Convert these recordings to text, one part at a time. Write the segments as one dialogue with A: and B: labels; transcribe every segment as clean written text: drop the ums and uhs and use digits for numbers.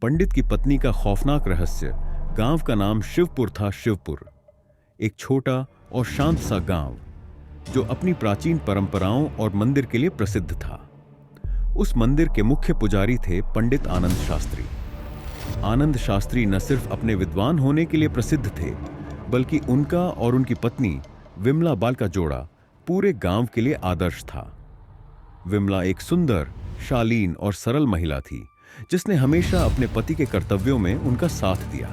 A: पंडित की पत्नी का खौफनाक रहस्य। गांव का नाम शिवपुर था। शिवपुर एक छोटा और शांत सा गांव जो अपनी प्राचीन परंपराओं और मंदिर के लिए प्रसिद्ध था। उस मंदिर के मुख्य पुजारी थे पंडित आनंद शास्त्री। आनंद शास्त्री न सिर्फ अपने विद्वान होने के लिए प्रसिद्ध थे, बल्कि उनका और उनकी पत्नी विमला बाल का जोड़ा पूरे गांव के लिए आदर्श था। विमला एक सुंदर, शालीन और सरल महिला थी, जिसने हमेशा अपने पति के कर्तव्यों में उनका साथ दिया।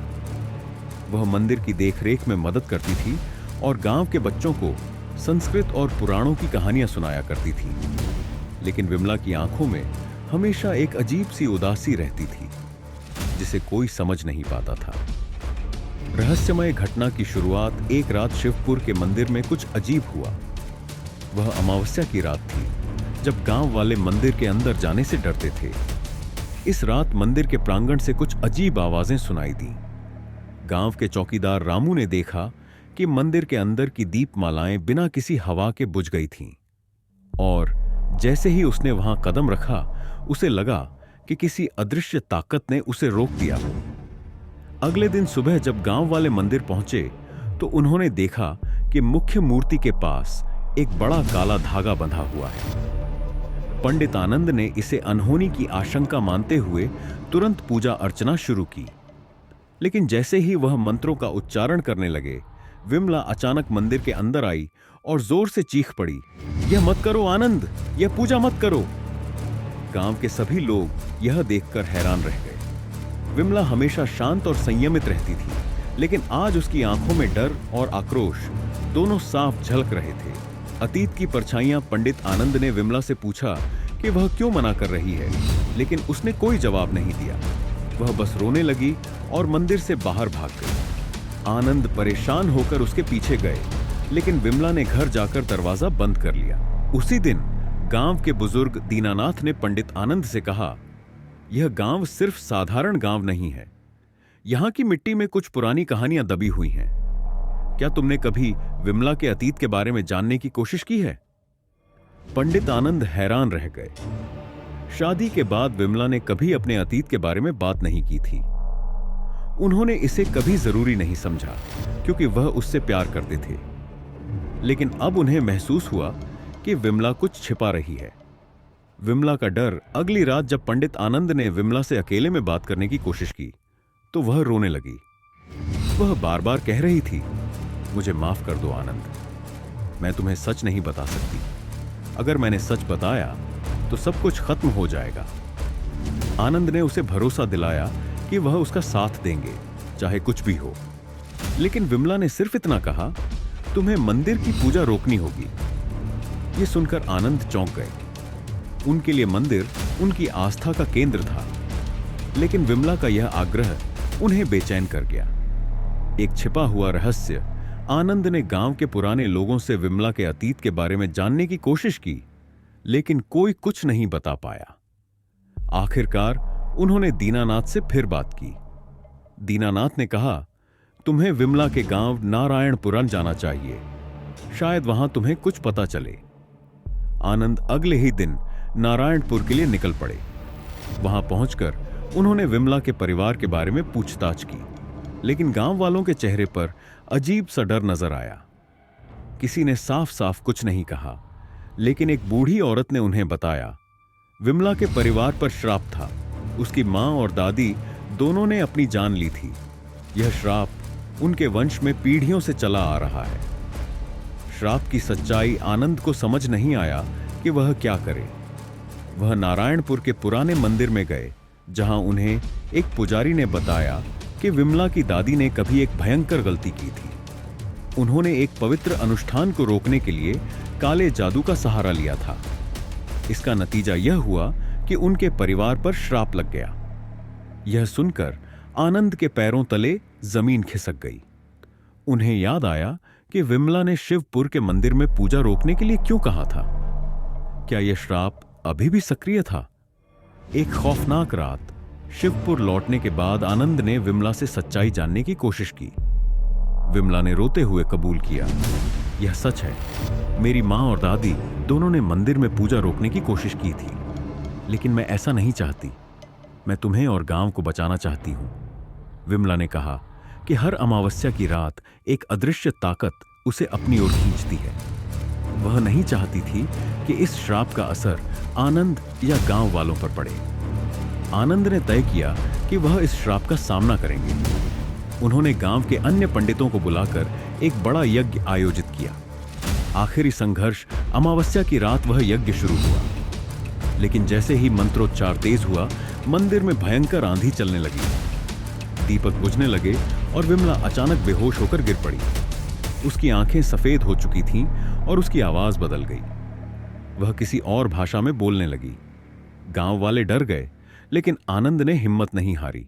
A: वह मंदिर की देखरेख में मदद करती थी और गांव के बच्चों को संस्कृत और पुराणों की कहानियां सुनाया करती थी। लेकिन विमला की आंखों में हमेशा एक अजीब सी उदासी रहती थी, जिसे कोई समझ नहीं पाता था। रहस्यमय घटना की शुरुआत एक रात शिवपुर के मंदिर में कुछ अजीब हुआ। वह अमावस्या की रात थी, जब गांव वाले मंदिर के अंदर जाने से डरते थे। इस रात मंदिर के प्रांगण से कुछ अजीब आवाजें सुनाई दी। गांव के चौकीदार रामू ने देखा कि मंदिर के अंदर की दीपमालाएं बिना किसी हवा के बुझ गई थीं, और जैसे ही उसने वहां कदम रखा, उसे लगा कि किसी अदृश्य ताकत ने उसे रोक दिया हो। अगले दिन सुबह जब गांव वाले मंदिर पहुंचे तो उन्होंने देखा कि मुख्य मूर्ति के पास एक बड़ा काला धागा बंधा हुआ है। पंडित आनंद ने इसे अनहोनी की आशंका मानते हुए तुरंत पूजा अर्चना शुरू की। लेकिन जैसे ही वह मंत्रों का उच्चारण करने लगे, विमला अचानक मंदिर के अंदर आई और जोर से चीख पड़ी, "यह मत करो आनंद, यह पूजा मत करो।" गांव के सभी लोग यह देखकर हैरान रह गए। विमला हमेशा शांत और संयमित रहती थी, लेकिन आज उसकी आंखों में डर और आक्रोश दोनों साफ झलक रहे थे। अतीत की परछाइयां पंडित आनंद ने विमला से पूछा कि वह क्यों मना कर रही है, लेकिन उसने कोई जवाब नहीं दिया। वह बस रोने लगी और मंदिर से बाहर भाग गई। आनंद परेशान होकर उसके पीछे गए, लेकिन विमला ने घर जाकर दरवाजा बंद कर लिया। उसी दिन गांव के बुजुर्ग दीनानाथ ने पंडित आनंद से कहा, "यह गांव सिर्फ साधारण गांव नहीं है। यहां की मिट्टी में कुछ पुरानी कहानियां दबी हुई हैं। क्या तुमने कभी विमला के अतीत के बारे में जानने की कोशिश की है?" पंडित आनंद हैरान रह गए। शादी के बाद विमला ने कभी अपने अतीत के बारे में बात नहीं की थी। उन्होंने इसे कभी जरूरी नहीं समझा, क्योंकि वह उससे प्यार करते थे। लेकिन अब उन्हें महसूस हुआ कि विमला कुछ छिपा रही है। विमला का डर। अगली रात जब पंडित आनंद ने विमला से अकेले में बात करने की कोशिश की, तो वह रोने लगी। वह बार बार कह रही थी, "मुझे माफ कर दो आनंद, मैं तुम्हें सच नहीं बता सकती। अगर मैंने सच बताया तो सब कुछ खत्म हो जाएगा।" आनंद ने उसे भरोसा दिलाया कि वह उसका साथ देंगे, चाहे कुछ भी हो। लेकिन विमला ने सिर्फ इतना कहा, "तुम्हें मंदिर की पूजा रोकनी होगी।" यह सुनकर आनंद चौंक गए। उनके लिए मंदिर उनकी आस्था का केंद्र था, लेकिन विमला का यह आग्रह उन्हें बेचैन कर गया। एक छिपा हुआ रहस्य। आनंद ने गांव के पुराने लोगों से विमला के अतीत के बारे में जानने की कोशिश की, लेकिन कोई कुछ नहीं बता पाया। आखिरकार उन्होंने दीनानाथ से फिर बात की। दीनानाथ ने कहा, "तुम्हें विमला के गांव नारायणपुरम जाना चाहिए, शायद वहां तुम्हें कुछ पता चले।" आनंद अगले ही दिन नारायणपुर के लिए निकल पड़े। वहां पहुंचकर उन्होंने विमला के परिवार के बारे में पूछताछ की, लेकिन गांव वालों के चेहरे पर अजीब सा डर नजर आया। किसी ने साफ साफ कुछ नहीं कहा, लेकिन एक बूढ़ी औरत ने उन्हें बताया, विमला के परिवार पर श्राप था। उसकी मां और दादी दोनों ने अपनी जान ली थी। यह श्राप उनके वंश में पीढ़ियों से चला आ रहा है। श्राप की सच्चाई आनंद को समझ नहीं आया कि वह क्या करे। वह नारायणपुर के पुराने मंदिर में गए, जहां उन्हें एक पुजारी ने बताया कि विमला की दादी ने कभी एक भयंकर गलती की थी। उन्होंने एक पवित्र अनुष्ठान को रोकने के लिए काले जादू का सहारा लिया था। इसका नतीजा यह हुआ कि उनके परिवार पर श्राप लग गया। यह सुनकर आनंद के पैरों तले जमीन खिसक गई। उन्हें याद आया कि विमला ने शिवपुर के मंदिर में पूजा रोकने के लिए क्यों कहा था। क्या यह श्राप अभी भी सक्रिय था? एक खौफनाक रात, शिवपुर लौटने के बाद आनंद ने विमला से सच्चाई जानने की कोशिश की। विमला ने रोते हुए कबूल किया, "यह सच है, मेरी मां और दादी दोनों ने मंदिर में पूजा रोकने की कोशिश की थी, लेकिन मैं ऐसा नहीं चाहती। मैं तुम्हें और गांव को बचाना चाहती हूं। विमला ने कहा कि हर अमावस्या की रात एक अदृश्य ताकत उसे अपनी ओर खींचती है। वह नहीं चाहती थी कि इस श्राप का असर आनंद या गांव वालों पर पड़े। आनंद ने तय किया कि वह इस श्राप का सामना करेंगे। उन्होंने गांव के अन्य पंडितों को बुलाकर एक बड़ा यज्ञ आयोजित किया। आखिरी संघर्ष अमावस्या की रात वह यज्ञ शुरू हुआ, लेकिन जैसे ही मंत्रोच्चार तेज हुआ, मंदिर में भयंकर आंधी चलने लगी। दीपक बुझने लगे और विमला अचानक बेहोश होकर गिर पड़ी। उसकी आंखें सफेद हो चुकी थीं और उसकी आवाज बदल गई। वह किसी और भाषा में बोलने लगी। गांव वाले डर गए, लेकिन आनंद ने हिम्मत नहीं हारी।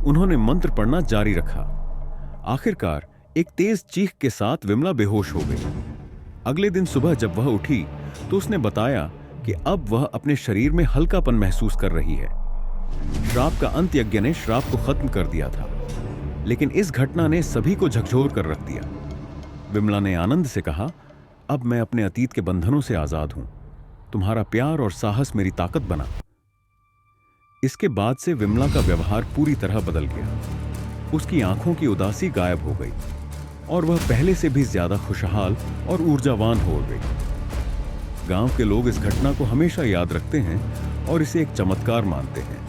A: उन्होंने मंत्र पढ़ना जारी रखा। आखिरकार एक तेज चीख के साथ विमला बेहोश हो गई। अगले दिन सुबह जब वह उठी तो उसने बताया कि अब वह अपने शरीर में हल्कापन महसूस कर रही है। श्राप का अंत यज्ञ ने श्राप को खत्म कर दिया था, लेकिन इस घटना ने सभी को झकझोर कर रख दिया। विमला ने आनंद से कहा, अब मैं अपने अतीत के बंधनों से आजाद हूं। तुम्हारा प्यार और साहस मेरी ताकत बना। इसके बाद से विमला का व्यवहार पूरी तरह बदल गया। उसकी आंखों की उदासी गायब हो गई और वह पहले से भी ज्यादा खुशहाल और ऊर्जावान हो गई। गांव के लोग इस घटना को हमेशा याद रखते हैं और इसे एक चमत्कार मानते हैं।